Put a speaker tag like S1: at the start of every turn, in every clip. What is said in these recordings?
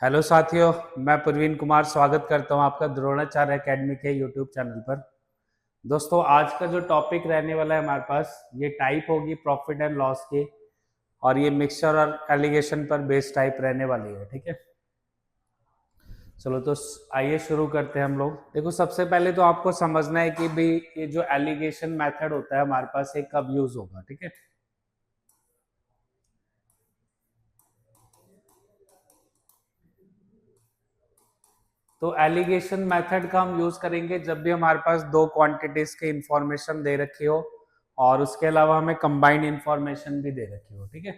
S1: Hello साथियों, मैं प्रवीण कुमार स्वागत करता हूं आपका द्रोणाचार्य एकेडमी के यूट्यूब चैनल पर। दोस्तों, आज का जो टॉपिक रहने वाला है हमारे पास, ये टाइप होगी प्रॉफिट एंड लॉस की, और ये मिक्सचर और एलिगेशन पर बेस्ड टाइप रहने वाली है। ठीक है, चलो तो आइए शुरू करते हैं हम लोग। देखो, सबसे पहले तो आपको समझना है कि भाई ये जो एलिगेशन मेथड होता है हमारे पास, ये कब यूज होगा। ठीक है, तो एलिगेशन मेथड का हम यूज करेंगे जब भी हमारे पास दो क्वांटिटीज की इंफॉर्मेशन दे रखी हो और उसके अलावा हमें कंबाइंड इंफॉर्मेशन भी दे रखी हो। ठीक है,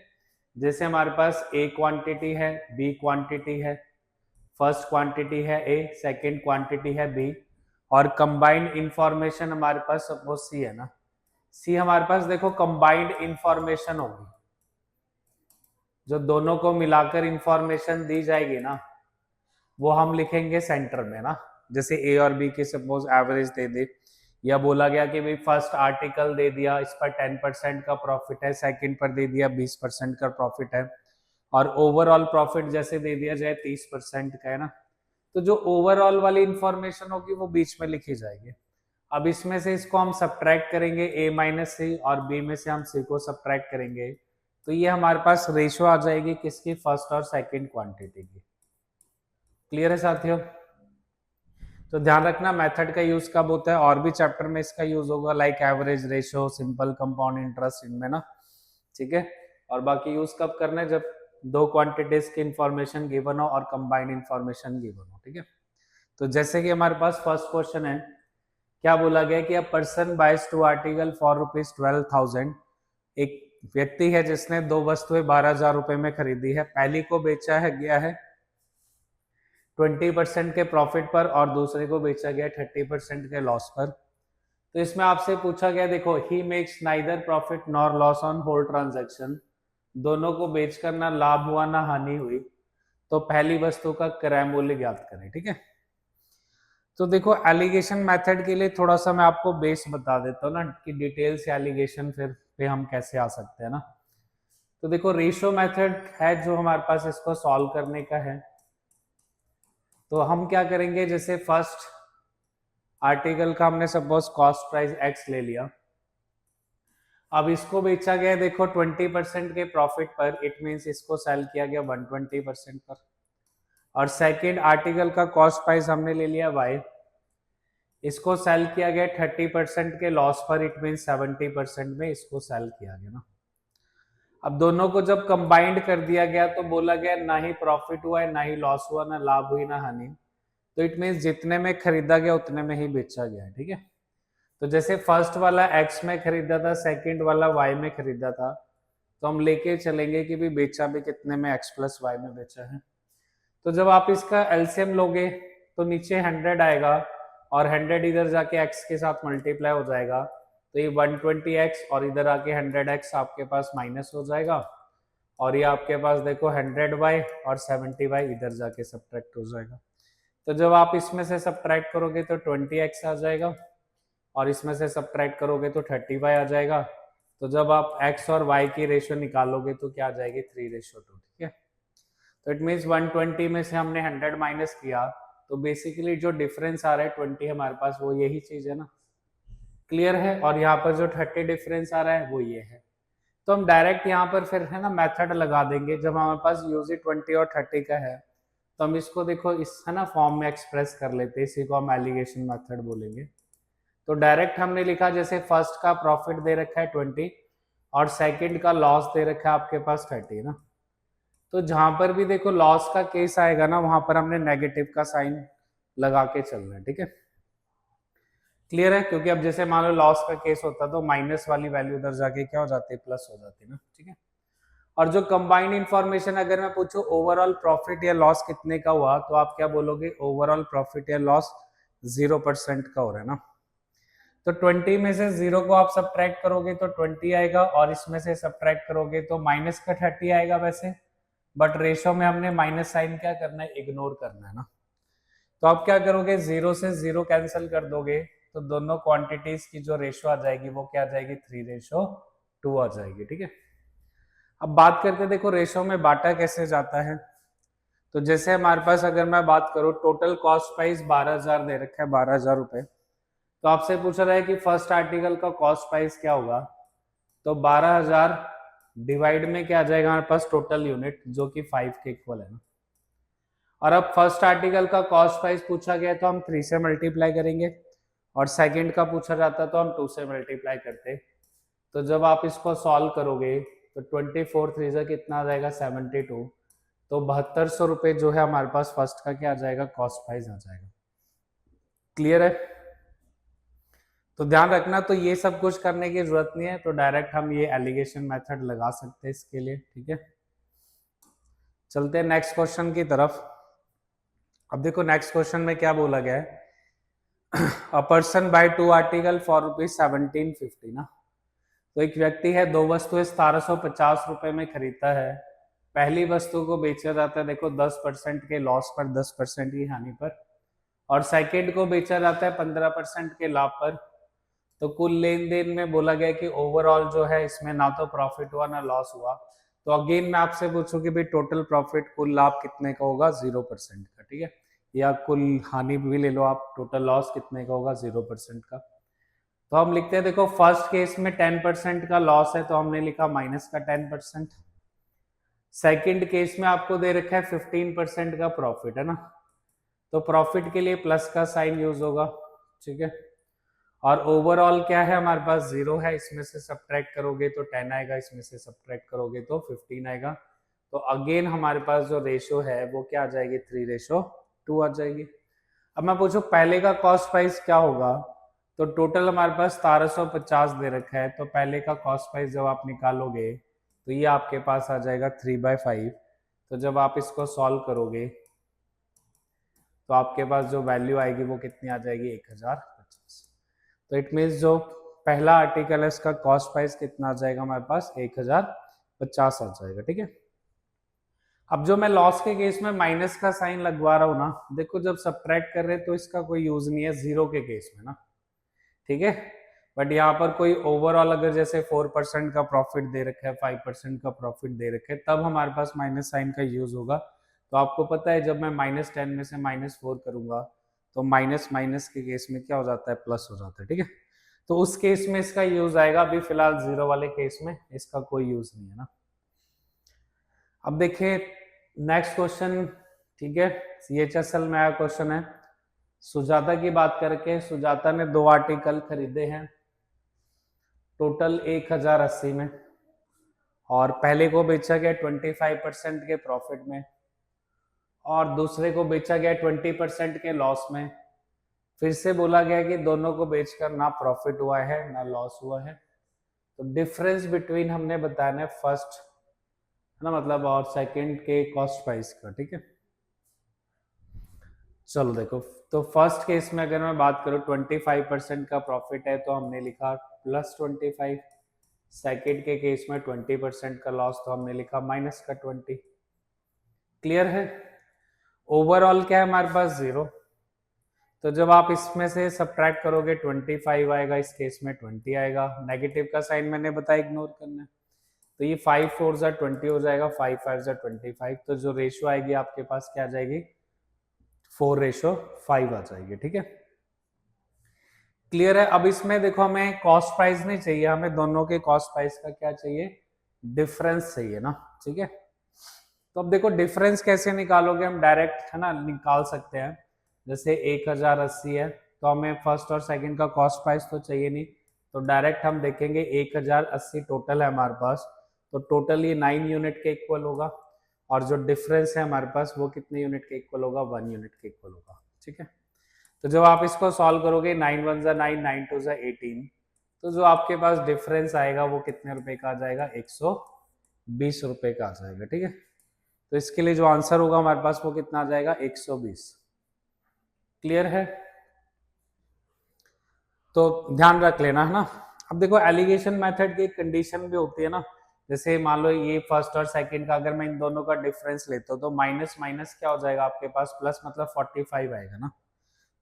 S1: जैसे हमारे पास ए क्वांटिटी है, बी क्वांटिटी है, फर्स्ट क्वांटिटी है ए, सेकंड क्वांटिटी है बी, और कंबाइंड इंफॉर्मेशन हमारे पास सपोज सी है ना। सी हमारे पास देखो कंबाइंड इंफॉर्मेशन होगी, जो दोनों को मिलाकर इंफॉर्मेशन दी जाएगी ना, वो हम लिखेंगे सेंटर में ना। जैसे ए और बी की सपोज एवरेज दे दे, या बोला गया कि भाई फर्स्ट आर्टिकल दे दिया, इस पर 10% का प्रॉफिट है, सेकंड पर दे दिया 20% का प्रॉफिट है, और ओवरऑल प्रॉफिट जैसे दे दिया जाए 30% का है ना। तो जो ओवरऑल वाली इंफॉर्मेशन होगी वो बीच में लिखी जाएगी। अब इसमें से इसको हम सब्ट्रैक्ट करेंगे, ए माइनस सी, और बी में से हम सी को सब्ट्रैक्ट करेंगे, तो ये हमारे पास रेशियो आ जाएगी किसकी, फर्स्ट और सेकंड क्वांटिटी की। क्लियर है साथियों? तो ध्यान रखना मेथड का यूज कब होता है, और भी चैप्टर में इसका यूज होगा, like average ratio, simple compound interest, इनमें ना। ठीक है, और बाकी यूज कब करना है, जब दो क्वांटिटीज की इंफॉर्मेशन गिवन हो और कंबाइंड इंफॉर्मेशन गिवन हो। ठीक है, तो जैसे कि हमारे पास फर्स्ट क्वेश्चन है, क्या बोला गया कि a person buys two article for ₹12,000। एक व्यक्ति है जिसने दो वस्तुएं 12,000 रुपए में खरीदी है। पहली को बेचा है गया है 20% के प्रॉफिट पर, और दूसरे को बेचा गया 30% के लॉस पर। तो इसमें आपसे पूछा गया, देखो, he makes neither profit nor loss on whole transaction. दोनों को बेचकर ना लाभ हुआ ना हानि हुई, तो पहली वस्तु का क्रय मूल्य ज्ञात करें। ठीक है, तो देखो एलिगेशन मेथड के लिए थोड़ा सा मैं आपको बेस बता देता हूँ ना, कि डिटेल से एलिगेशन फिर पे हम कैसे आ सकते हैं ना। तो देखो, रेशियो मेथड है जो हमारे पास इसको सॉल्व करने का है। तो हम क्या करेंगे, जैसे फर्स्ट आर्टिकल का हमने सपोज कॉस्ट प्राइस एक्स ले लिया। अब इसको बेचा गया देखो 20% के प्रॉफिट पर, इट मींस इसको सेल किया गया 120% पर। और सेकंड आर्टिकल का कॉस्ट प्राइस हमने ले लिया वाई, इसको सेल किया गया 30% के लॉस पर, इट मींस 70% में इसको सेल किया गया ना। अब दोनों को जब कंबाइंड कर दिया गया तो बोला गया ना ही प्रॉफिट हुआ है, ना ही लॉस हुआ, ना लाभ हुई ना हानि। तो इट मींस जितने में खरीदा गया उतने में ही बेचा गया है। ठीक है, तो जैसे फर्स्ट वाला एक्स में खरीदा था, सेकंड वाला वाई में खरीदा था, तो हम लेके चलेंगे कि भी बेचा भी कितने में, एक्स प्लस वाई में बेचा है। तो जब आप इसका एलसीएम लोगे तो नीचे 100 आएगा, और 100 इधर जाके एक्स के साथ मल्टीप्लाई हो जाएगा, तो ये 120x, और इधर आके 100x आपके पास माइनस हो जाएगा, और ये आपके पास देखो 100y और 70y इधर जाके सब्ट्रैक्ट हो जाएगा। तो जब आप इसमें से सब्ट्रैक्ट करोगे तो 20x आ जाएगा, और इसमें से सब्ट्रैक्ट करोगे तो 30y आ जाएगा। तो जब आप x और y की रेशियो निकालोगे तो क्या आ जाएगी, 3:2। ठीक है, तो इट मीन्स 120 में से हमने 100 माइनस किया, तो बेसिकली जो डिफरेंस आ रहा है 20 हमारे पास, वो यही चीज है ना। क्लियर है? और यहाँ पर जो 30 डिफरेंस आ रहा है वो ये है। तो हम डायरेक्ट यहाँ पर फिर है ना मेथड लगा देंगे। जब हमारे पास यूजी 20 और 30 का है, तो हम इसको देखो इस है ना फॉर्म में एक्सप्रेस कर लेते हैं, इसी को हम एलिगेशन मेथड बोलेंगे। तो डायरेक्ट हमने लिखा, जैसे फर्स्ट का प्रॉफिट दे रखा है 20, और सेकंड का लॉस दे रखा है आपके पास 30 ना। तो जहां पर भी देखो लॉस का केस आएगा ना, वहां पर हमने नेगेटिव का साइन लगा के चलना है। ठीक है, क्लियर है? क्योंकि अब जैसे मान लो लॉस का केस होता तो माइनस वाली वैल्यू उधर जाके क्या हो जाती है, प्लस हो जाती है ना। ठीक है, और जो कंबाइंड इंफॉर्मेशन अगर मैं पूछूं ओवरऑल प्रॉफिट या लॉस कितने का हुआ, तो आप क्या बोलोगे, ओवरऑल प्रॉफिट या लॉस 0% का हो रहा है ना। तो 20 में से 0 को आप सब्ट्रैक्ट करोगे तो 20 आएगा, और इसमें से सब्ट्रैक्ट करोगे तो माइनस का 30 आएगा वैसे, बट रेशो में हमने माइनस साइन क्या करना है, इग्नोर करना है ना। तो आप क्या करोगे, 0 से 0 कैंसिल कर दोगे, तो दोनों क्वांटिटीज की जो रेशो आ जाएगी वो क्या आ जाएगी, 3:2 आ जाएगी। ठीक है, अब बात करते हैं, देखो रेशो में बांटा कैसे जाता है। तो जैसे हमारे पास अगर मैं बात करूं टोटल कॉस्ट प्राइस 12,000 दे रखा है, 12,000 रुपए। तो आपसे पूछा रहा है कि फर्स्ट आर्टिकल का कॉस्ट प्राइस क्या होगा। तो 12,000 डिवाइड में क्या आ जाएगा हमारे पास टोटल यूनिट, जो कि 5 के इक्वल है ना। और अब फर्स्ट आर्टिकल का कॉस्ट प्राइस पूछा गया तो हम 3 से मल्टीप्लाई करेंगे, और सेकंड का पूछा जाता तो हम 2 से मल्टीप्लाई करते। तो जब आप इसको सॉल्व करोगे तो 24 3 से कितना आ जाएगा 72। तो 7200 रुपये जो है हमारे पास फर्स्ट का क्या आ जाएगा कॉस्ट प्राइस आ जाएगा। क्लियर है। तो ध्यान रखना, तो ये सब कुछ करने की जरूरत नहीं है, तो डायरेक्ट हम ये एलिगेशन मेथड लगा सकते हैं इसके लिए। ठीक है, चलते हैं नेक्स्ट क्वेश्चन की तरफ। अब देखो नेक्स्ट क्वेश्चन में क्या बोला गया है, a person by 2 article for ₹1750 ना। तो एक व्यक्ति है 2 वस्तुएं 1750 रुपए में खरीदता है। पहली वस्तु को बेचा जाता है देखो 10% के लॉस पर, 10% की हानि पर, और सेकंड को बेचा जाता है 15% के लाभ पर। तो कुल लेन देन में बोला गया कि ओवरऑल जो है इसमें ना तो प्रॉफिट हुआ ना लॉस हुआ। तो अगेन मैं आपसे पूछूं कि भाई टोटल प्रॉफिट कुल लाभ कितने का होगा, 0% का। ठीक है, या कुल हानि भी ले लो आप, टोटल लॉस कितने का होगा, 0% का। तो हम लिखते हैं देखो फर्स्ट केस में 10% का लॉस है, तो हमने लिखा माइनस का 10%। सेकंड केस में आपको दे रखा है 15% का प्रॉफिट है ना, तो प्रॉफिट के लिए प्लस का साइन यूज होगा। ठीक है, और ओवरऑल क्या है हमारे पास 0 है, इसमें से सब्ट्रैक्ट करोगे तो 10 आएगा, इसमें से सब्ट्रैक्ट करोगे तो 15 आएगा। तो अगेन हमारे पास जो रेशो है वो क्या आ जाएगी, 3:2 आ जाएगी। अब मैं पूछूं पहले का कॉस्ट प्राइस क्या होगा। तो टोटल हमारे पास 1750 दे रखा है, तो पहले का कॉस्ट प्राइस जब आप निकालोगे तो ये आपके पास आ जाएगा 3/5। तो जब आप इसको सॉल्व करोगे तो आपके पास जो वैल्यू आएगी वो कितनी आ जाएगी, 1050। तो इट मीन्स जो पहला आर्टिकल है इसका कॉस्ट प्राइस कितना आ जाएगा हमारे पास, 1050 आ जाएगा। ठीक है, अब जो मैं लॉस के केस में माइनस का साइन लगवा रहा हूं ना, देखो जब सब्ट्रैक्ट कर रहे हैं तो इसका कोई यूज नहीं है जीरो के केस में ना। ठीक है, बट यहाँ पर कोई ओवरऑल अगर जैसे 4% का प्रॉफिट दे रखा है, 5% का प्रॉफिट दे रखा है, तब हमारे पास माइनस साइन का यूज होगा। तो आपको पता है जब मैं -10 में से -4 करूंगा तो माइनस माइनस के केस में क्या हो जाता है, प्लस हो जाता है। ठीक है, तो उस केस में इसका यूज आएगा, अभी फिलहाल जीरो वाले केस में इसका कोई यूज नहीं है ना। अब देखिए नेक्स्ट क्वेश्चन। ठीक है, CHSL में आया क्वेश्चन है, सुजाता की बात करके सुजाता ने 2 आर्टिकल खरीदे हैं टोटल 1080 में, और पहले को बेचा गया 25% के प्रॉफिट में, और दूसरे को बेचा गया 20% के लॉस में। फिर से बोला गया कि दोनों को बेचकर ना प्रॉफिट हुआ है ना लॉस हुआ है। तो डिफरेंस बिटवीन हमने बताना है फर्स्ट है ना, मतलब और सेकंड के कॉस्ट प्राइस का। ठीक है, चलो देखो, तो फर्स्ट केस में अगर मैं बात करूं 25% का प्रॉफिट है तो हमने लिखा +25। सेकंड के केस में 20% का लॉस तो हमने लिखा माइनस का 20। क्लियर है। ओवरऑल क्या है हमारे पास 0, तो जब आप इसमें से सब्ट्रैक्ट करोगे 25 आएगा, इस केस में 20 आएगा। नेगेटिव का साइन मैंने बताया इग्नोर करना है। तो ये 5 4 जा 20 हो जाएगा, 5 5 जा 25। तो जो रेशियो आएगी आपके पास क्या आ जाएगी, 4:5 आ जाएगी। ठीक है, क्लियर है। अब इसमें देखो हमें कॉस्ट प्राइस नहीं चाहिए, हमें दोनों के कॉस्ट प्राइस का क्या चाहिए, डिफरेंस चाहिए ना। ठीक है, तो अब देखो डिफरेंस कैसे निकालोगे, हम डायरेक्ट है ना निकाल सकते हैं। जैसे 1080 है तो हमें फर्स्ट और सेकंड का कॉस्ट प्राइस तो चाहिए नहीं, तो डायरेक्ट हम देखेंगे 1080 टोटल है हमारे पास, तो टोटल ये 9 यूनिट के इक्वल होगा, और जो डिफरेंस है हमारे पास वो कितने यूनिट के इक्वल होगा, 1 यूनिट के इक्वल होगा। ठीक है, तो जब आप इसको सॉल्व करोगे 9 1 जा 9, 9 2 जा 18, तो जो आपके पास डिफरेंस आएगा वो कितने रुपए का आ जाएगा, 120 रुपए का आ जाएगा। ठीक है, तो इसके लिए जो आंसर होगा हमारे पास वो कितना आ जाएगा, 120। क्लियर है, तो ध्यान रख लेना है ना। अब देखो एलिगेशन मेथड की कंडीशन भी होती है ना, जैसे मान लो ये फर्स्ट और सेकंड का अगर मैं इन दोनों का डिफरेंस लेता हूँ तो माइनस माइनस क्या हो जाएगा आपके पास, प्लस मतलब 45 आएगा ना।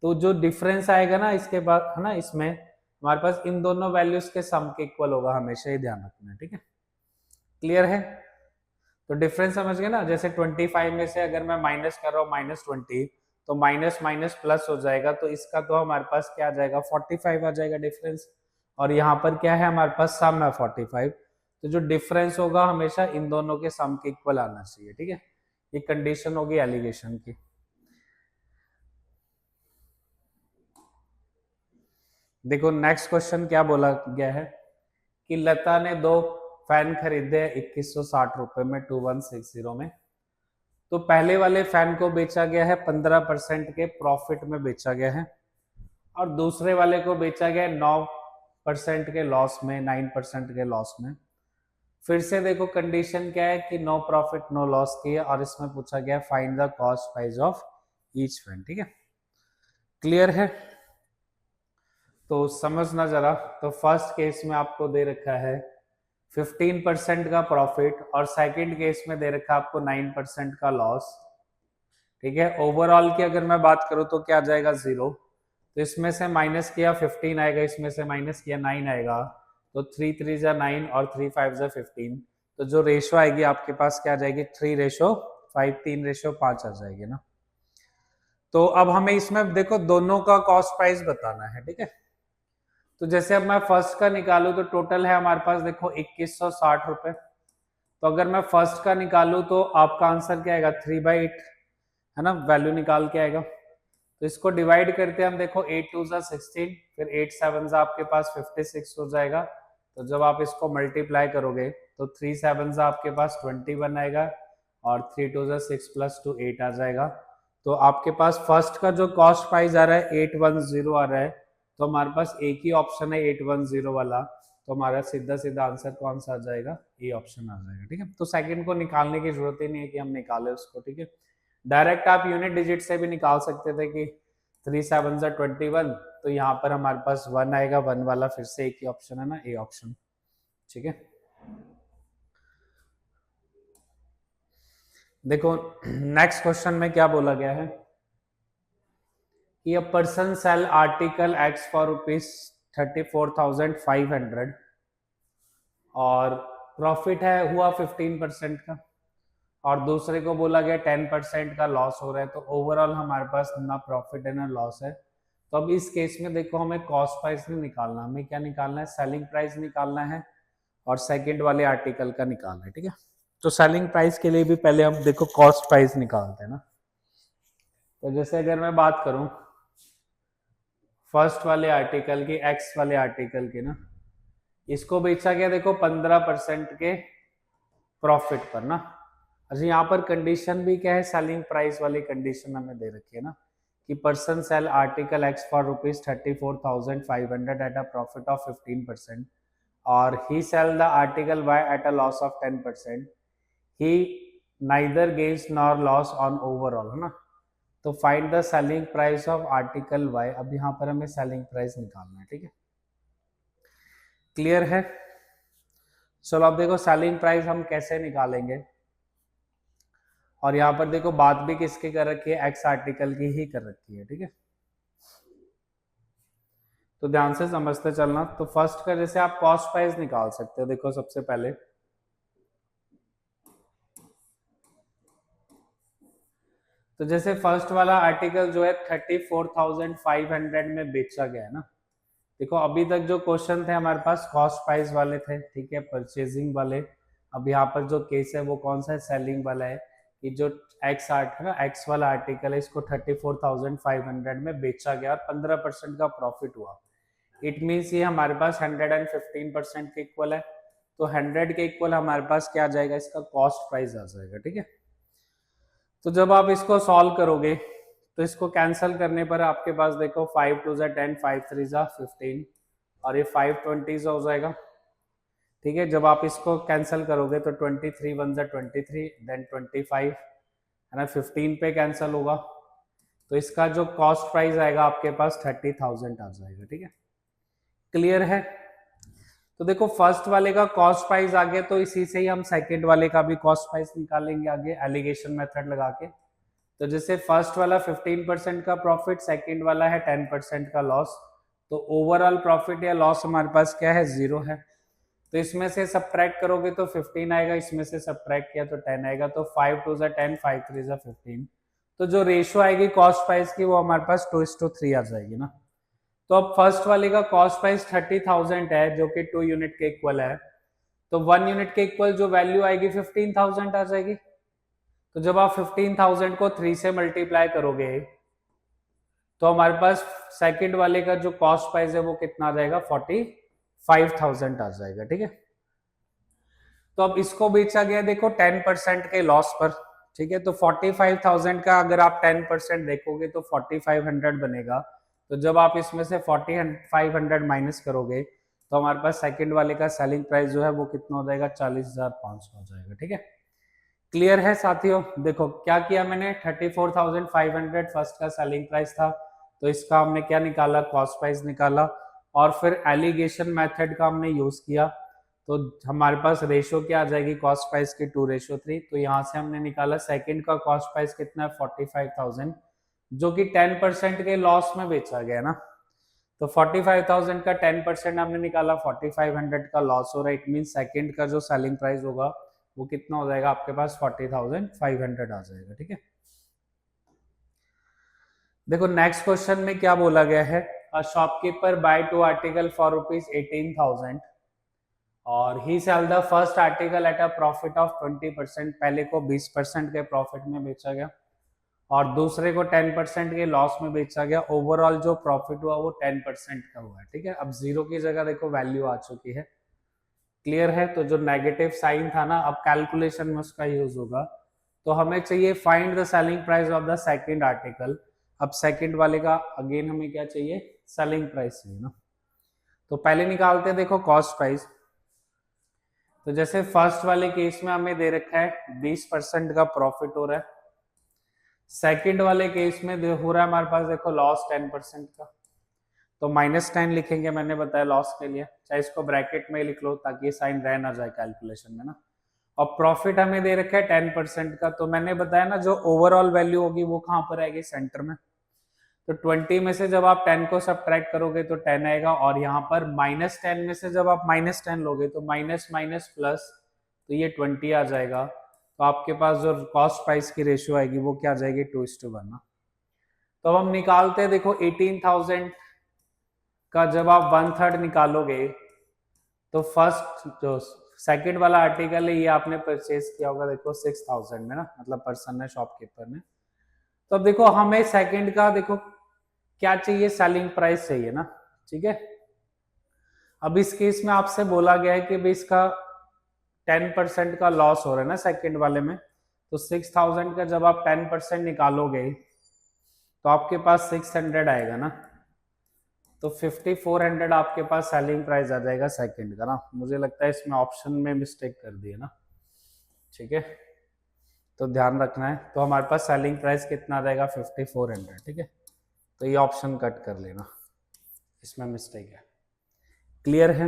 S1: तो जो डिफरेंस आएगा ना इसके बाद है ना, इसमें हमारे पास इन दोनों वैल्यूज के सम के इक्वल होगा, हमेशा ही ध्यान रखना है। ठीक है, क्लियर है। तो डिफरेंस समझ गए ना, जैसे 25 में से अगर मैं माइनस कर रहा हूँ -20, तो माइनस माइनस प्लस हो जाएगा, तो इसका तो हमारे पास क्या आ जाएगा 45 आ जाएगा डिफरेंस, और यहाँ पर क्या है हमारे पास सम है 45, तो जो डिफरेंस होगा हमेशा इन दोनों के सम के इक्वल आना चाहिए, ठीक है। ये कंडीशन होगी एलिगेशन की। देखो नेक्स्ट क्वेश्चन क्या बोला गया है कि लता ने 2 फैन खरीदे 2160 रुपए में 2160 में। तो पहले वाले फैन को बेचा गया है 15% के प्रॉफिट में बेचा गया है, और दूसरे वाले को बेचा गया 9% के लॉस में, 9% के लॉस में। फिर से देखो कंडीशन क्या है कि नो प्रॉफिट नो लॉस की है, और इसमें पूछा गया find the cost price of each fan, ठीक है। क्लियर है? तो समझना जरा। तो फर्स्ट केस में आपको दे रखा है 15% का प्रॉफिट, और सेकंड केस में दे रखा है आपको 9% का लॉस, ठीक है। ओवरऑल की अगर मैं बात करूं तो क्या आ जाएगा 0, तो इसमें से माइनस किया 15 आएगा, इसमें से माइनस किया 9 आएगा, तो 3 3 जा 9 और 3 5 जा 15, तो जो रेशो आएगी आपके पास क्या आ जाएगी 3:5, 3:5 आ जाएगी ना। तो अब हमें इसमें देखो दोनों का कॉस्ट प्राइस बताना है, ठीक है। तो जैसे अब मैं फर्स्ट का निकालू तो टोटल है हमारे पास देखो 2160 रुपए, तो अगर मैं फर्स्ट का निकालू तो आपका आंसर क्या आएगा 3/8, है ना, वैल्यू निकाल के आएगा। तो इसको डिवाइड करते हैं हम, देखो 8 2 जा 16, फिर 8 7 जा आपके पास 56 हो जाएगा। तो जब आप इसको मल्टीप्लाई करोगे तो 3 7 जा आपके पास 21 आएगा, और 3 2 जा 6 + 2 8 आ जाएगा। तो आपके पास फर्स्ट का जो कॉस्ट प्राइस आ रहा है 810 आ रहा है, तो हमारे पास एक ही ऑप्शन है 810 वाला, तो हमारा सीधा सीधा आंसर कौन सा आ जाएगा, ए ऑप्शन आ जाएगा, ठीक है। तो सेकंड को निकालने की जरूरत ही नहीं है कि हम निकाले उसको, ठीक है। डायरेक्ट आप यूनिट डिजिट से भी निकाल सकते थे कि 3 7 जा 21, तो यहाँ पर हमारे पास 1 आएगा, 1 वाला फिर से एक ही ऑप्शन है ना, ए ऑप्शन, ठीक है। देखो नेक्स्ट क्वेश्चन में क्या बोला गया है कि a person sell article x for ₹34,500, और प्रॉफिट है हुआ 15% का, और दूसरे को बोला गया 10% का लॉस हो रहा है, तो ओवरऑल हमारे पास ना प्रॉफिट है ना लॉस है। तो अब इस केस में देखो हमें कॉस्ट प्राइस नहीं निकालना, हमें क्या निकालना है, सेलिंग प्राइस निकालना है, और सेकंड वाले आर्टिकल का निकालना है, ठीक है। तो सेलिंग प्राइस के लिए भी पहले हम देखो कॉस्ट प्राइस निकालते हैं ना। तो जैसे अगर मैं बात करूं फर्स्ट वाले आर्टिकल की, एक्स वाले आर्टिकल की ना, इसको बेचा गया देखो 15% के प्रॉफिट पर ना। अच्छा यहाँ पर कंडीशन भी क्या है, सेलिंग प्राइस वाली कंडीशन हमें दे रखी है ना, कि person sell article x for ₹34,500 at a profit of 15%, और he sell the article Y at a loss of 10%, he neither gains nor loss on overall, है ना। तो find the selling price of article Y, अब यहाँ पर हमें selling price निकालना है, ठीक है। क्लियर है? चलो अब देखो सेलिंग प्राइस हम कैसे निकालेंगे, और यहाँ पर देखो बात भी किसकी कर रखी है, एक्स आर्टिकल की ही कर रखी है, ठीक है। तो ध्यान से समझते चलना। तो फर्स्ट का जैसे आप कॉस्ट प्राइस निकाल सकते हो, देखो सबसे पहले तो जैसे फर्स्ट वाला आर्टिकल जो है 34,500 में बेचा गया है ना। देखो अभी तक जो क्वेश्चन थे हमारे पास कॉस्ट प्राइस वाले थे, ठीक है, परचेजिंग वाले। अब यहाँ पर जो केस है वो कौन सा है, सेलिंग वाला है, कि जो एक्स आर्ट है ना, एक्स वाला आर्टिकल है, इसको 34,500 में बेचा गया और 15% का प्रॉफिट हुआ। इट मीन्स ये हमारे पास 115% के इक्वल है, तो 100 के इक्वल हमारे पास क्या आ जाएगा, इसका कॉस्ट प्राइस आ जाएगा, ठीक है। तो जब आप इसको सॉल्व करोगे तो इसको कैंसिल करने पर आपके पास देखो 5 2 जा 10, 5 3 जा 15, और ये 5 20 हो जाएगा, ठीक है। जब आप इसको कैंसिल करोगे तो 23 1 जा 23, देन 25 है ना, 15 पे कैंसिल होगा, तो इसका जो कॉस्ट प्राइस आएगा आपके पास 30,000 आ जाएगा, ठीक है। क्लियर है? तो देखो फर्स्ट वाले का कॉस्ट प्राइस आ गया, तो इसी से ही हम सेकंड वाले का भी कॉस्ट प्राइस निकालेंगे आगे एलिगेशन मेथड लगा के। तो जैसे फर्स्ट वाला 15% का प्रॉफिट, सेकंड वाला है 10% का लॉस, तो ओवरऑल प्रॉफिट या लॉस हमारे पास क्या है, 0 है। तो इसमें से सब्ट्रैक्ट करोगे तो 15 आएगा, इसमें से सब्ट्रैक्ट किया तो 10 आएगा, तो 5 2 ज़ा 10, 5 3 ज़ा 15। तो जो रेशियो आएगी कॉस्ट प्राइस की वो हमारे पास 2:3 आ जाएगी ना। तो अब फर्स्ट वाले का कॉस्ट प्राइस 30,000 है जो कि 2 यूनिट के इक्वल है, तो 1 यूनिट के इक्वल जो वैल्यू आएगी 15,000 आ जाएगी। तो जब आप 15,000 को 3 से मल्टीप्लाई करोगे तो हमारे पास सेकंड वाले का जो कॉस्ट प्राइस है वो कितना आ जाएगा, 45,000 आ जाएगा। ठीक है, तो अब इसको बेचा गया देखो 10% के लॉस पर। ठीक है, तो 45,000 का अगर आप 10% देखोगे तो 4500 बनेगा। तो जब आप इसमें से 4500 माइनस करोगे तो हमारे पास सेकंड वाले का सेलिंग प्राइस जो है वो कितना हो जाएगा, 40,500 हो जाएगा। ठीक है, क्लियर है साथियों। देखो क्या किया मैंने, 34,500 फर्स्ट का सेलिंग प्राइस था, तो इसका हमने क्या निकाला, कॉस्ट प्राइस निकाला, और फिर एलिगेशन मेथड का हमने यूज किया। तो हमारे पास रेशियो क्या आ जाएगी कॉस्ट प्राइस की, 2:3। तो यहाँ से हमने निकाला सेकंड का कॉस्ट प्राइस कितना है, 45,000, जो कि 10% के लॉस में बेचा गया ना। तो 45,000 का 10% हमने निकाला, 4500 का लॉस हो रहा है। इट मीन सेकंड का जो सेलिंग प्राइस होगा वो कितना हो जाएगा आपके पास, 40,500 आ जाएगा। ठीक है, देखो नेक्स्ट क्वेश्चन में क्या बोला गया है, a shopkeeper buy 2 article for ₹18,000 और he sell the first article at a profit of 20%। पहले को 20% के प्रॉफिट में बेचा गया और दूसरे को 10% के लॉस में बेचा गया। ओवरऑल जो प्रॉफिट हुआ वो 10% का हुआ है। ठीक है, अब जीरो की जगह देखो वैल्यू आ चुकी है, क्लियर है। तो जो नेगेटिव साइन था ना, अब कैलकुलेशन में उसका यूज होगा। तो हमें चाहिए find the selling price of the second article. अब सेकंड वाले का अगेन हमें क्या चाहिए, सेलिंग प्राइस चाहिए ना। तो पहले निकालते हैं देखो कॉस्ट प्राइस। तो जैसे फर्स्ट वाले केस में हमें दे रखा है 20% का प्रॉफिट हो रहा है, सेकंड वाले केस में हो रहा है हमारे पास देखो लॉस 10% का, तो -10 लिखेंगे, मैंने बताया लॉस के लिए, चाहे इसको ब्रैकेट में लिख लो ताकि साइन रह ना जाए कैलकुलेशन में ना। और प्रॉफिट हमें दे रखा है 10% का, तो मैंने बताया ना जो ओवरऑल वैल्यू होगी वो कहाँ पर आएगी, सेंटर में। तो 20 में से जब आप 10 को सब्ट्रैक्ट करोगे तो 10 आएगा, और यहाँ पर -10 में से जब आप -10 लोगे तो माइनस माइनस प्लस, तो ये 20 आ जाएगा। तो आपके पास जो कॉस्ट प्राइस की रेशियो आएगी वो क्या आ जाएगी, 2:1 ना। तो अब हम निकालते हैं देखो 18,000 का जब आप 1/3 निकालोगे तो फर्स्ट जो सेकंड वाला आर्टिकल है ये आपने परचेज किया होगा देखो 6,000 में ना, मतलब पर्सन ने, शॉपकीपर ने। तो अब देखो हमें सेकंड का देखो क्या चाहिए, सेलिंग प्राइस चाहिए ना। ठीक है, अब इस केस में आपसे बोला गया है कि भाई इसका 10% का लॉस हो रहा है ना सेकंड वाले में, तो 6,000 का जब आप 10% निकालोगे तो आपके पास 600 आएगा ना। तो 5400 आपके पास सेलिंग प्राइस आ जाएगा सेकंड का ना। मुझे लगता है इसमें ऑप्शन में मिस्टेक कर दी है ना। ठीक है, तो ध्यान रखना है। तो हमारे पास सेलिंग प्राइस कितना आ जाएगा, 5400। ठीक है, तो ये ऑप्शन कट कर लेना, इसमें मिस्टेक है। क्लियर है,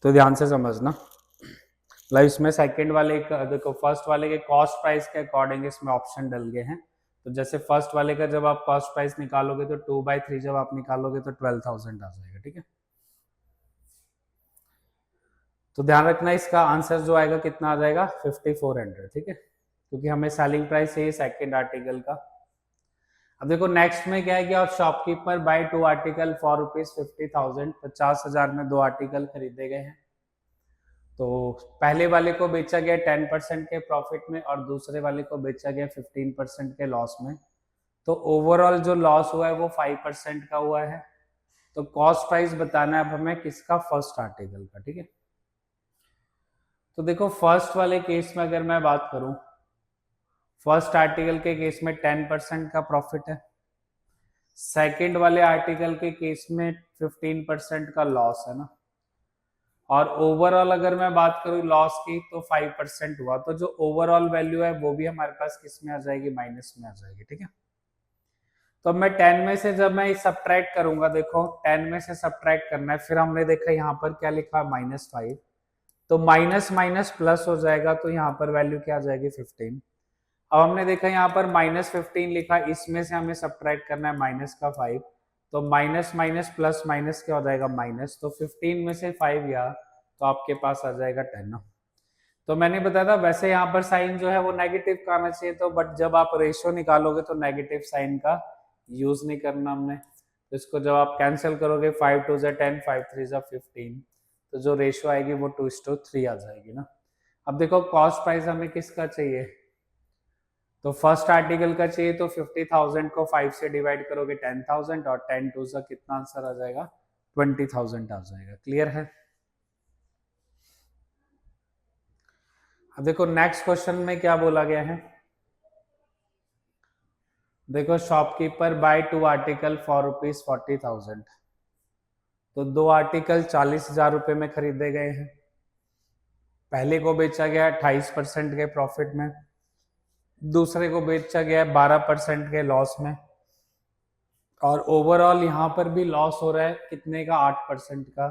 S1: तो ध्यान से समझना। मतलब इसमें सेकंड वाले का देखो फर्स्ट वाले के कॉस्ट प्राइस के अकॉर्डिंग इसमें ऑप्शन डल गए हैं। तो जैसे फर्स्ट वाले का जब आप कॉस्ट प्राइस निकालोगे तो 2/3 जब आप निकालोगे तो 12,000 आ जाएगा। ठीक है, तो ध्यान रखना इसका आंसर जो आएगा कितना आ जाएगा, 5400। ठीक है, क्योंकि हमें सेलिंग प्राइस है सेकंड आर्टिकल का। अब देखो नेक्स्ट में क्या है कि आप शॉपकीपर बाय 2 आर्टिकल फॉर ₹50,000, 50,000 में 2 आर्टिकल खरीदे गए हैं। तो पहले वाले को बेचा गया 10% के प्रॉफिट में और दूसरे वाले को बेचा गया 15% के लॉस में। तो ओवरऑल जो लॉस हुआ है वो 5% का हुआ है। तो कॉस्ट प्राइस बताना है अब हमें किसका, फर्स्ट आर्टिकल का। ठीक है, तो देखो फर्स्ट वाले केस में अगर मैं बात करूं, फर्स्ट आर्टिकल के केस में 10% का प्रॉफिट है, सेकंड वाले आर्टिकल के केस में 15% का लॉस है ना, और ओवरऑल अगर मैं बात करूं लॉस की तो 5% हुआ। तो जो ओवरऑल वैल्यू है वो भी हमारे पास किस में आ जाएगी, माइनस में आ जाएगी। ठीक है, तो मैं 10 में से जब मैं सब्ट्रैक्ट करूंगा, देखो 10 में से सब्ट्रैक्ट करना है, फिर हमने देखा यहाँ पर क्या लिखा, -5, तो माइनस माइनस प्लस हो जाएगा, तो यहाँ पर वैल्यू क्या आ जाएगी, 15। अब हमने देखा यहाँ पर -15 लिखा, इसमें से हमें सब्ट्रैक्ट करना है -5, तो माइनस माइनस प्लस माइनस क्या हो जाएगा माइनस, तो 15 में से 5 गया तो आपके पास आ जाएगा 10। तो मैंने बताया था वैसे यहाँ पर साइन जो है वो नेगेटिव का आना चाहिए, तो बट जब आप रेशियो निकालोगे तो नेगेटिव साइन का यूज नहीं करना हमने। तो इसको जब आप कैंसिल करोगे 5 2 जा 10, 5 3 जा 15, तो जो रेशियो आएगी वो 2:3 आ जाएगी ना। अब देखो कॉस्ट प्राइस हमें किसका चाहिए, तो फर्स्ट आर्टिकल का चाहिए, तो 50,000 को 5 से डिवाइड करोगे 10,000 और 10 2 से कितना आंसर आ जाएगा 20,000 आ जाएगा। क्लियर है। अब देखो नेक्स्ट क्वेश्चन में क्या बोला गया है, देखो शॉपकीपर बाय 2 आर्टिकल फॉर ₹40,000, तो 2 आर्टिकल 40,000 रुपए में खरीदे गए हैं। पहले को बेचा गया 28% के प्रॉफिट में, दूसरे को बेचा गया 12% के लॉस में, और ओवरऑल यहाँ पर भी लॉस हो रहा है कितने का 8% का।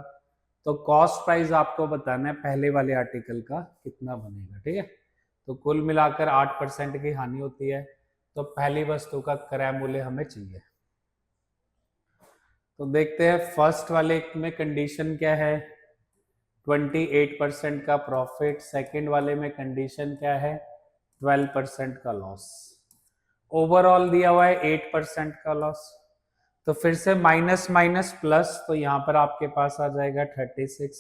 S1: तो कॉस्ट प्राइस आपको बताना है पहले वाले आर्टिकल का कितना बनेगा, ठीक है। तो कुल मिलाकर 8% की हानि होती है, तो पहली वस्तु का क्रय मूल्य हमें चाहिए। तो देखते हैं फर्स्ट वाले में कंडीशन क्या है, 28% का प्रॉफिट, सेकंड वाले में कंडीशन क्या है 12% का लॉस, ओवरऑल दिया हुआ है 8% का लॉस। तो फिर से माइनस माइनस प्लस, तो यहाँ पर आपके पास आ जाएगा 36,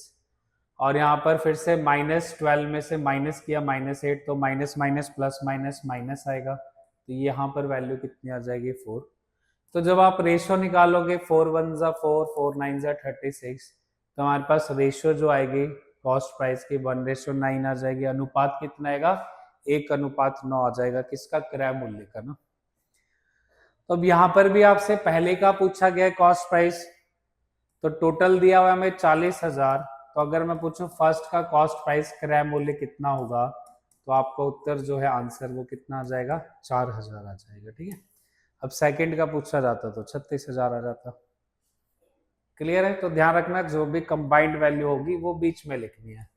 S1: और यहाँ पर फिर से -12 में से माइनस किया -8, तो minus minus plus minus minus आएगा, तो यहाँ पर वैल्यू कितनी आ जाएगी 4। तो जब आप रेशियो निकालोगे 4 1 जा 4, 4 9 जा 36, तो हमारे पास रेशियो जो आएगी कॉस्ट प्राइस की 1:9 आ जाएगी। अनुपात कितना आएगा 1:9 आ जाएगा, किसका क्रय मूल्य का ना। तो अब यहाँ पर भी आपसे पहले का पूछा गया कॉस्ट प्राइस, तो टोटल दिया हुआ हमें 40,000, तो अगर मैं पूछूं फर्स्ट का कॉस्ट प्राइस क्रय मूल्य कितना होगा, तो आपका उत्तर जो है आंसर वो कितना आ जाएगा 4,000 आ जाएगा, ठीक है। अब सेकंड का पूछा जाता तो 36,000 आ जाता। क्लियर है। तो ध्यान रखना जो भी कंबाइंड वैल्यू होगी वो बीच में लिखनी है,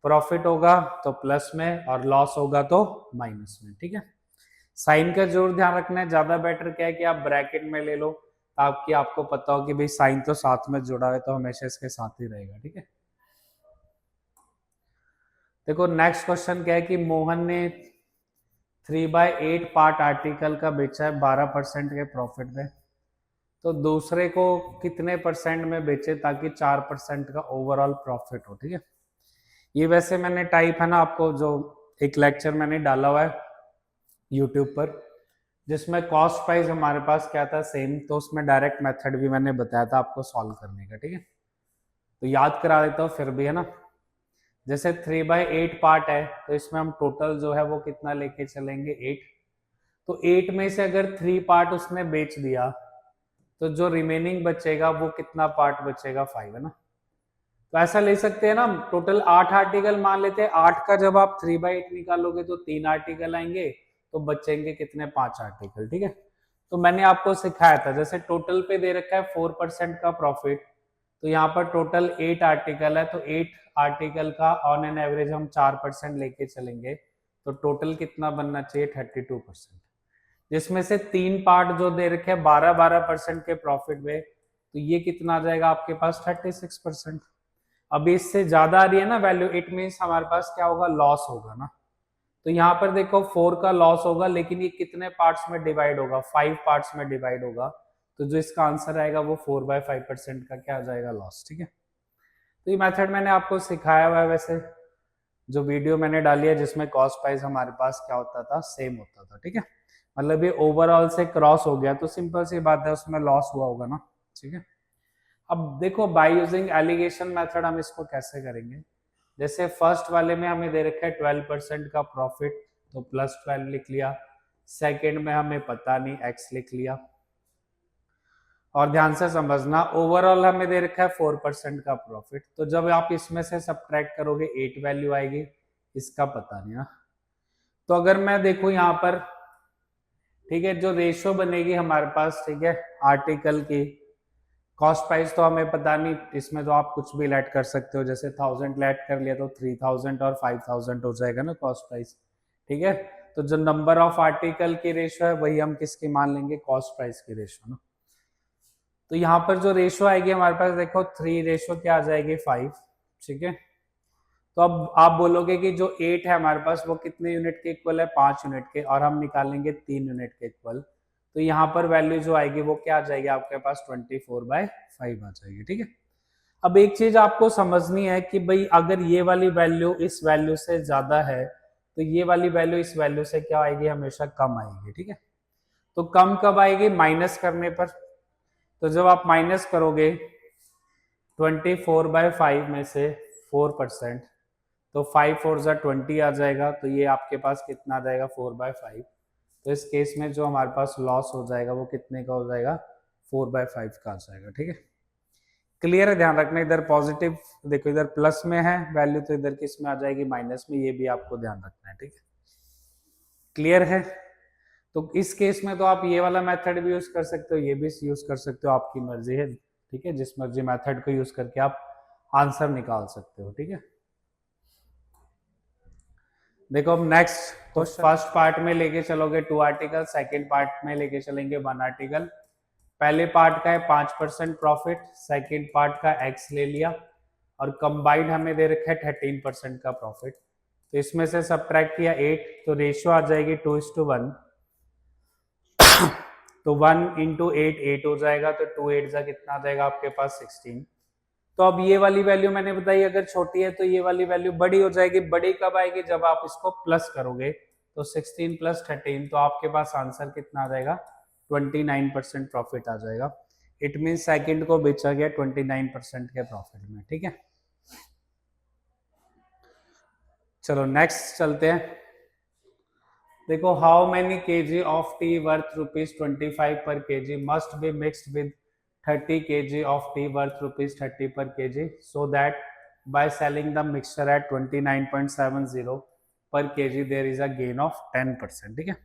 S1: प्रॉफिट होगा तो प्लस में और लॉस होगा तो माइनस में, ठीक है। साइन का जरूर ध्यान रखना है, ज्यादा बेटर क्या है कि आप ब्रैकेट में ले लो ताकि आपको पता हो कि भाई साइन तो साथ में जुड़ा है तो हमेशा इसके साथ ही रहेगा, ठीक है। देखो नेक्स्ट क्वेश्चन क्या है कि मोहन ने 3/8 पार्ट आर्टिकल का बेचा है 12% के प्रॉफिट में, तो दूसरे को कितने परसेंट में बेचे ताकि 4% का ओवरऑल प्रॉफिट हो, ठीक है। ये वैसे मैंने टाइप है ना आपको जो एक लेक्चर मैंने डाला हुआ है यूट्यूब पर, जिसमें कॉस्ट प्राइस हमारे पास क्या था सेम, तो उसमें डायरेक्ट मेथड भी मैंने बताया था आपको सॉल्व करने का, ठीक है। तो याद करा देता हूँ फिर भी, है ना। जैसे 3/8 पार्ट है तो इसमें हम टोटल जो है वो कितना लेके चलेंगे 8, तो 8 में से अगर 3 पार्ट उसने बेच दिया तो जो रिमेनिंग बचेगा वो कितना पार्ट बचेगा 5, है ना। तो ऐसा ले सकते हैं ना, टोटल 8 आर्टिकल मान लेते हैं, 8 का जब आप 3/8 निकालोगे तो 3 आर्टिकल आएंगे, तो बचेंगे कितने 5 आर्टिकल, ठीक है। तो मैंने आपको सिखाया था जैसे टोटल पे दे रखा है 4% का प्रॉफिट, तो यहाँ पर टोटल 8 आर्टिकल है, तो 8 आर्टिकल का ऑन एन एवरेज हम 4% लेके चलेंगे, तो टोटल कितना बनना चाहिए 32%, जिसमें से 3 पार्ट जो दे रखे हैं 12% के प्रॉफिट में, तो ये कितना आ जाएगा आपके पास 36%। अभी इससे ज्यादा आ रही है ना वैल्यू, इट मीन्स हमारे पास क्या होगा लॉस होगा ना। तो यहाँ पर देखो 4 का लॉस होगा, लेकिन ये कितने पार्ट्स में डिवाइड होगा 5 पार्ट्स में डिवाइड होगा, तो जो इसका आंसर आएगा वो 4/5% का क्या आ जाएगा लॉस, ठीक है। तो ये मेथड मैंने आपको सिखाया हुआ है, वैसे जो वीडियो मैंने डाली है जिसमें कॉस्ट प्राइस हमारे पास क्या होता था सेम होता था, ठीक है। मतलब ये ओवरऑल से क्रॉस हो गया तो सिंपल सी बात है उसमें लॉस हुआ होगा ना, ठीक है। अब देखो बाय यूजिंग एलिगेशन मेथड हम इसको कैसे करेंगे, जैसे फर्स्ट वाले में हमें दे रखा है 12% का प्रॉफिट, तो +12 लिख लिया, सेकंड में हमें पता नहीं x लिख लिया, और ध्यान से समझना ओवरऑल हमें दे रखा है 4% का प्रॉफिट, तो जब आप इसमें से सब्ट्रैक्ट करोगे 8 वैल्यू आएगी, इसका पता नहीं ना। तो अगर मैं देखूं यहाँ पर, ठीक है, जो रेशियो बनेगी हमारे पास, ठीक है, आर्टिकल की कॉस्ट प्राइस तो हमें पता नहीं, इसमें तो आप कुछ भी लेट कर सकते हो, जैसे 1000 लेट कर लिया तो 3000 और 5000 हो जाएगा ना कॉस्ट प्राइस, ठीक है। तो जो नंबर ऑफ आर्टिकल की रेशियो है वही हम किसकी मान लेंगे कॉस्ट प्राइस की रेशियो ना। तो यहाँ पर जो रेशो आएगी हमारे पास देखो 3 रेशो क्या आ जाएगी 5, ठीक है। तो अब आप बोलोगे कि जो 8 है हमारे पास वो कितने यूनिट के इक्वल है, 5 यूनिट के, और हम निकालेंगे 3 यूनिट के इक्वल। तो यहाँ पर वैल्यू जो आएगी वो क्या आ जाएगी आपके पास 24/5 आ जाएगी, ठीक है। अब एक चीज आपको समझनी है कि भाई अगर ये वाली वैल्यू इस वैल्यू से ज्यादा है तो ये वाली वैल्यू इस वैल्यू से क्या आएगी, हमेशा कम आएगी, ठीक है। तो कम कब आएगी, माइनस करने पर। तो जब आप माइनस करोगे 24/5 में से 4%, तो 5 4 20 आ जाएगा। तो ये आपके पास कितना आ जाएगा 4/5। तो इस केस में जो हमारे पास लॉस हो जाएगा वो कितने का हो जाएगा 4/5 का आ जाएगा, ठीक है। क्लियर है, ध्यान रखना इधर पॉजिटिव, देखो इधर प्लस में है वैल्यू तो इधर किस में आ जाएगी माइनस में, ये भी आपको ध्यान रखना है, ठीक है। क्लियर है। तो इस केस में तो आप ये वाला मेथड भी यूज कर सकते हो, ये भी यूज कर सकते हो, आपकी मर्जी है, ठीक है। जिस मर्जी मेथड को यूज करके आप आंसर निकाल सकते हो, ठीक है। देखो अब नेक्स्ट क्वेश्चन, फर्स्ट पार्ट में लेके चलोगे 2 आर्टिकल, सेकंड पार्ट में लेके चलेंगे 1 आर्टिकल। पहले पार्ट का है 5% प्रॉफिट, सेकंड पार्ट का एक्स ले लिया, और कंबाइंड हमें दे रखा है 13% का प्रॉफिट। तो इसमें से सब्ट्रैक्ट किया 8, तो रेशियो आ जाएगी 2:1। तो 1 × 8 8 हो जाएगा, तो 2 8 जा कितना आ जाएगा आपके पास 16। तो अब ये वाली वैल्यू मैंने बताई अगर छोटी है तो ये वाली वैल्यू बड़ी हो जाएगी। बड़ी कब आएगी, जब आप इसको प्लस करोगे। तो 16 + 13, तो आपके पास आंसर कितना आ जाएगा 29% प्रॉफिट आ जाएगा। इट मीन सेकंड को बेचा गया 29% के प्रॉफिट में, ठीक है। चलो नेक्स्ट चलते हैं। देखो how many kg of T worth ₹25 पर kg must be mixed with 30 kg of tea worth ₹30 per kg so that by selling the mixture at 29.70 per kg there is a gain of 10%, ठीक है।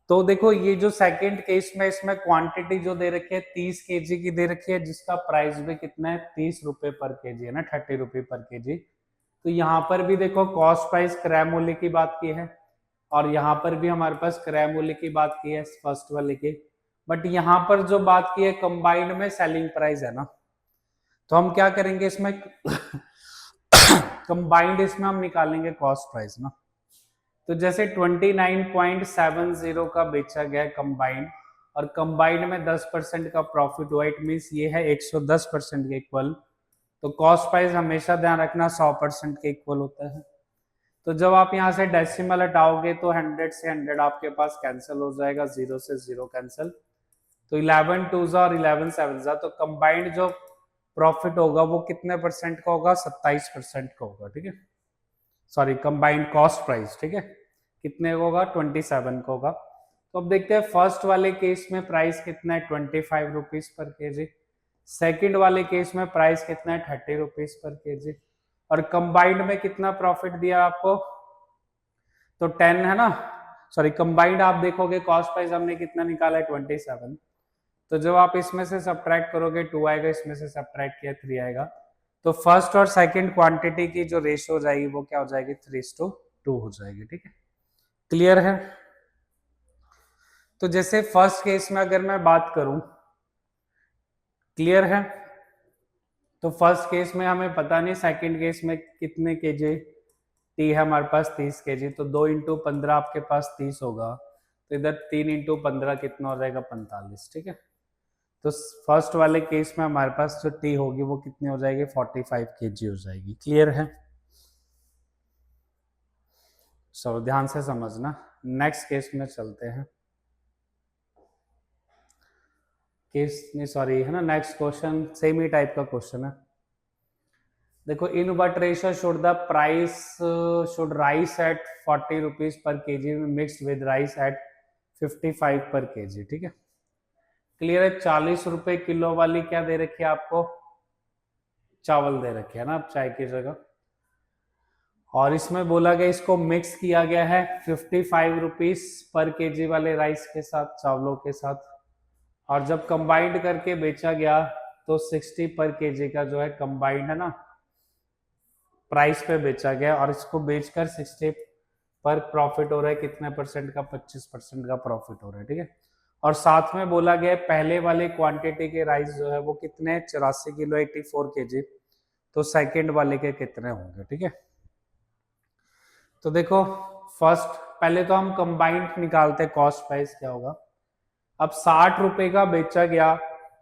S1: तो देखो ये जो second case में इसमें quantity जो दे रखी है 30 kg की दे रखी है, जिसका प्राइस भी कितना है 30 रुपए पर kg है ना, 30 रुपए पर kg। तो यहाँ पर भी देखो कॉस्ट प्राइस क्रय मूल्य की बात की है, और यहाँ पर भी हमारे पास क्रय मूल्य की बात की है फर्स्ट वाले की। बट यहाँ पर जो बात की है कंबाइंड में सेलिंग प्राइस है ना, तो हम क्या करेंगे इसमें कंबाइंड इसमें हम निकालेंगे कॉस्ट प्राइस ना। तो जैसे 29.70 का बेचा गया कंबाइंड, और कंबाइंड में 10% का प्रॉफिट हुआ, इट मीन्स ये है 110% के इक्वल। तो कॉस्ट प्राइस हमेशा ध्यान रखना 100% के इक्वल होता है। तो जब आप यहाँ से डेसिमल हटाओगे तो 100 से 100 आपके पास कैंसिल हो जाएगा, 0 से 0 कैंसिल। तो 11 2 और 11 7 तो कंबाइंड जो प्रॉफिट होगा वो कितने परसेंट का होगा 27% का होगा, ठीक है। सॉरी कंबाइंड कॉस्ट प्राइस, ठीक है, कितने का होगा 27 का होगा। तो अब देखते हैं फर्स्ट वाले केस में प्राइस कितना है 25 रुपीज पर केजी, सेकंड वाले केस में प्राइस कितना है 30 रुपीज पर केजी, और कंबाइंड में कितना प्रॉफिट दिया आपको, तो 10 है ना। सॉरी कंबाइंड आप देखोगे कॉस्ट प्राइस हमने कितना निकाला है 27। तो जब आप इसमें से सब्ट्रैक्ट करोगे 2 आएगा, इसमें से सब्ट्रैक्ट किया 3 आएगा। तो फर्स्ट और सेकंड क्वांटिटी की जो रेशियो हो जाएगी वो क्या हो जाएगी 3:2 हो जाएगी, ठीक है। क्लियर है। तो जैसे फर्स्ट केस में अगर मैं बात करूं, क्लियर है, तो फर्स्ट केस में हमें पता नहीं सेकंड केस में कितने केजी टी है हमारे पास 30 केजी, तो 2 × 15 आपके पास 30 होगा। तो इधर 3 × 15 कितना हो जाएगा 45, ठीक है। तो फर्स्ट वाले केस में हमारे पास जो टी होगी वो कितनी हो जाएगी 45 केजी हो जाएगी। क्लियर है, सो ध्यान से समझना। नेक्स्ट केस में चलते हैं, केस नहीं सॉरी है ना, नेक्स्ट क्वेश्चन सेम ही टाइप का क्वेश्चन है। देखो in what ratio should the price should rice at 40 rupees per KG mixed with rice at 55 per KG, ठीक है। क्लियर है। 40 रुपए किलो वाली क्या दे रखी है आपको, चावल दे रखे है ना आप चाय की जगह, और इसमें बोला गया इसको मिक्स किया गया है 55 रुपीज पर केजी वाले राइस के साथ, चावलों के साथ, और जब कंबाइंड करके बेचा गया तो 60 पर केजी का जो है कंबाइंड है ना प्राइस पे बेचा गया, और इसको बेचकर 60 पर प्रॉफिट हो रहा है कितने परसेंट का 25% का प्रॉफिट हो रहा है, ठीक है। और साथ में बोला गया है पहले वाले क्वांटिटी के राइस जो है वो कितने 84 किलो 84 केजी, तो सेकंड वाले के कितने होंगे, ठीक है। तो देखो फर्स्ट पहले तो हम कंबाइंड निकालते हैं कॉस्ट प्राइस क्या होगा। अब 60 रुपए का बेचा गया,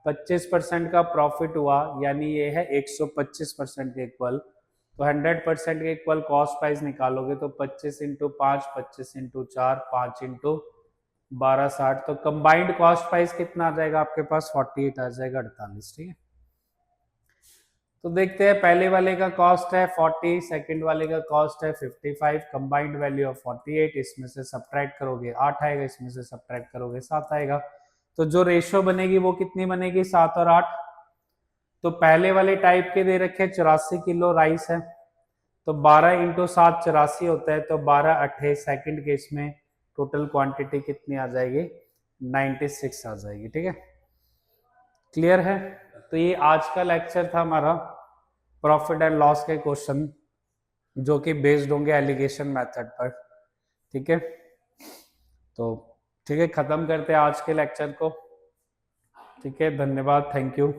S1: 25% का प्रॉफिट हुआ, यानी ये है 125% के इक्वल। तो 100% के इक्वल कॉस्ट प्राइस निकालोगे तो 25 इंटू 5, 25 इंटू 4, 5 इंटू 12, 60। तो कंबाइंड कॉस्ट प्राइस कितना आ जाएगा आपके पास, 48 आ जाएगा, 48, ठीक है। तो देखते हैं पहले वाले का कॉस्ट है 40, सेकंड वाले का कॉस्ट है 55, कंबाइंड वैल्यू ऑफ 48, इसमें से सब्ट्रैक्ट करोगे 8 आएगा, इसमें से सब्ट्रैक्ट करोगे 7 आएगा। तो जो रेशियो बनेगी वो कितनी बनेगी, 7 और 8। तो पहले वाले टाइप के दे रखे 84 किलो राइस है, तो 12 इंटू 7 84 होता है, तो 12 अट्ठे सेकंड के इसमें टोटल क्वांटिटी कितनी आ जाएगी, 96 आ जाएगी, ठीक है। क्लियर है। तो ये आज का लेक्चर था हमारा प्रॉफिट एंड लॉस के क्वेश्चन, जो कि बेस्ड होंगे एलिगेशन मेथड पर, ठीक है। तो ठीक है, खत्म करते हैं आज के लेक्चर को, ठीक है। धन्यवाद, थैंक यू।